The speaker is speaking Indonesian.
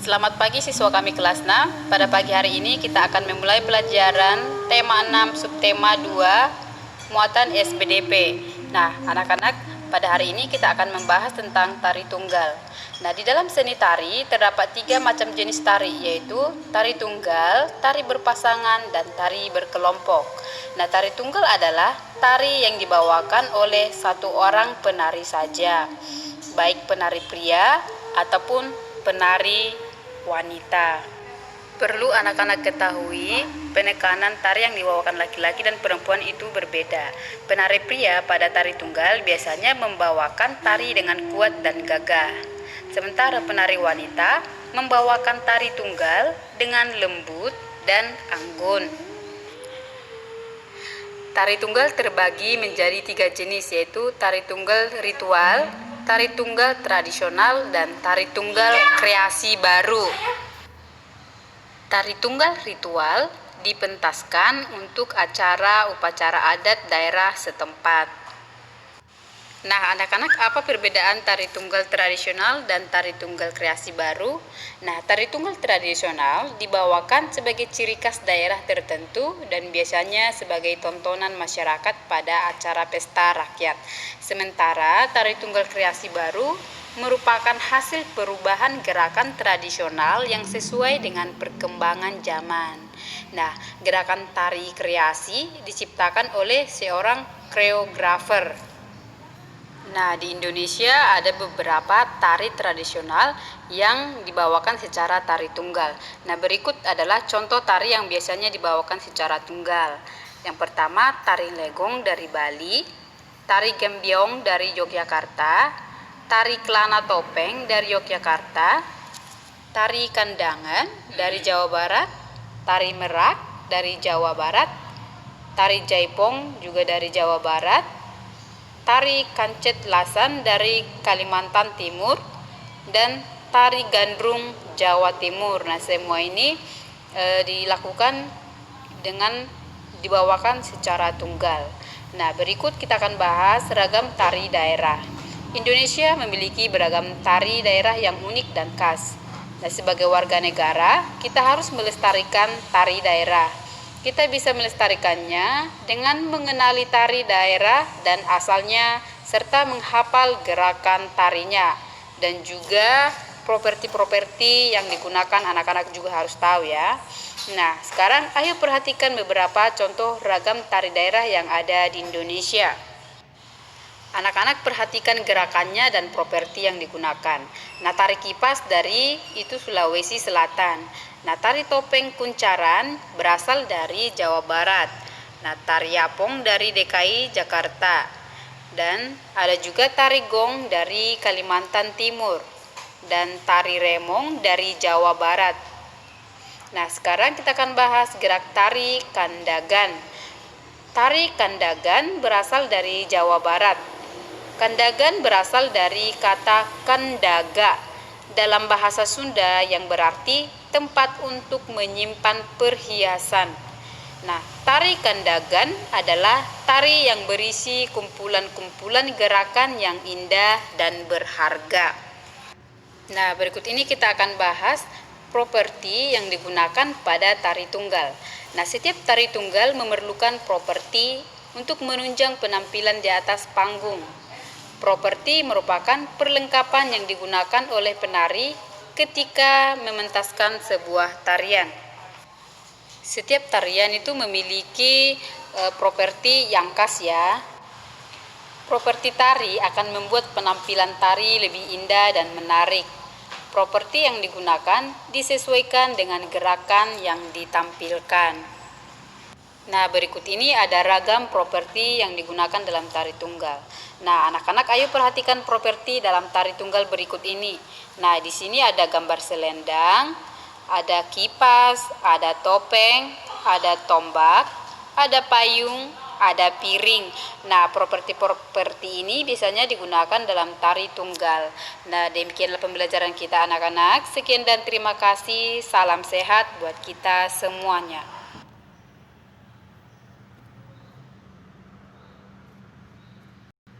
Selamat pagi siswa kami kelas 6. Pada pagi hari ini kita akan memulai pelajaran tema 6 subtema 2 muatan SPDP. Nah, anak-anak, pada hari ini kita akan membahas tentang tari tunggal. Nah, di dalam seni tari terdapat 3 macam jenis tari, yaitu tari tunggal, tari berpasangan, dan tari berkelompok. Nah, tari tunggal adalah tari yang dibawakan oleh satu orang penari saja, baik penari pria ataupun penari wanita. Perlu anak-anak ketahui, penekanan tari yang dibawakan laki-laki dan perempuan itu berbeda. Penari pria pada tari tunggal biasanya membawakan tari dengan kuat dan gagah, sementara penari wanita membawakan tari tunggal dengan lembut dan anggun. Tari tunggal terbagi menjadi 3 jenis, yaitu tari tunggal ritual, tari tunggal tradisional, dan tari tunggal kreasi baru. Tari tunggal ritual dipentaskan untuk acara upacara adat daerah setempat. Nah, anak-anak, apa perbedaan tari tunggal tradisional dan tari tunggal kreasi baru? Nah, tari tunggal tradisional dibawakan sebagai ciri khas daerah tertentu dan biasanya sebagai tontonan masyarakat pada acara pesta rakyat. Sementara tari tunggal kreasi baru merupakan hasil perubahan gerakan tradisional yang sesuai dengan perkembangan zaman. Nah, gerakan tari kreasi diciptakan oleh seorang koreografer. Nah, di Indonesia ada beberapa tari tradisional yang dibawakan secara tari tunggal. Nah, berikut adalah contoh tari yang biasanya dibawakan secara tunggal. Yang pertama, tari legong dari Bali, tari gembyong dari Yogyakarta, tari kelana topeng dari Yogyakarta, tari kandangan dari Jawa Barat, tari merak dari Jawa Barat, tari jaipong juga dari Jawa Barat, tari kancet lasan dari Kalimantan Timur, dan tari gandrung Jawa Timur. Nah, semua ini dilakukan dengan dibawakan secara tunggal. Nah, berikut kita akan bahas ragam tari daerah. Indonesia memiliki beragam tari daerah yang unik dan khas. Nah, sebagai warga negara, kita harus melestarikan tari daerah. Kita bisa melestarikannya dengan mengenali tari daerah dan asalnya, serta menghafal gerakan tarinya. Dan juga properti-properti yang digunakan anak-anak juga harus tahu ya. Nah, sekarang ayo perhatikan beberapa contoh ragam tari daerah yang ada di Indonesia. Anak-anak perhatikan gerakannya dan properti yang digunakan. Nah, tari kipas dari itu Sulawesi Selatan. Nah, tari topeng kuncaran berasal dari Jawa Barat. Nah, tari yapong dari DKI Jakarta. Dan ada juga tari gong dari Kalimantan Timur. Dan tari remong dari Jawa Barat. Nah, sekarang kita akan bahas gerak tari kandagan. Tari kandagan berasal dari Jawa Barat. Kandagan berasal dari kata kandaga dalam bahasa Sunda yang berarti tempat untuk menyimpan perhiasan. Nah, tari kandagan adalah tari yang berisi kumpulan-kumpulan gerakan yang indah dan berharga. Nah, berikut ini kita akan bahas properti yang digunakan pada tari tunggal. Nah, setiap tari tunggal memerlukan properti untuk menunjang penampilan di atas panggung. Properti merupakan perlengkapan yang digunakan oleh penari ketika mementaskan sebuah tarian. Setiap tarian itu memiliki properti yang khas ya. Properti tari akan membuat penampilan tari lebih indah dan menarik. Properti yang digunakan disesuaikan dengan gerakan yang ditampilkan. Nah, berikut ini ada ragam properti yang digunakan dalam tari tunggal. Nah, anak-anak, ayo perhatikan properti dalam tari tunggal berikut ini. Nah, di sini ada gambar selendang, ada kipas, ada topeng, ada tombak, ada payung, ada piring. Nah, properti-properti ini biasanya digunakan dalam tari tunggal. Nah, demikianlah pembelajaran kita anak-anak. Sekian dan terima kasih. Salam sehat buat kita semuanya.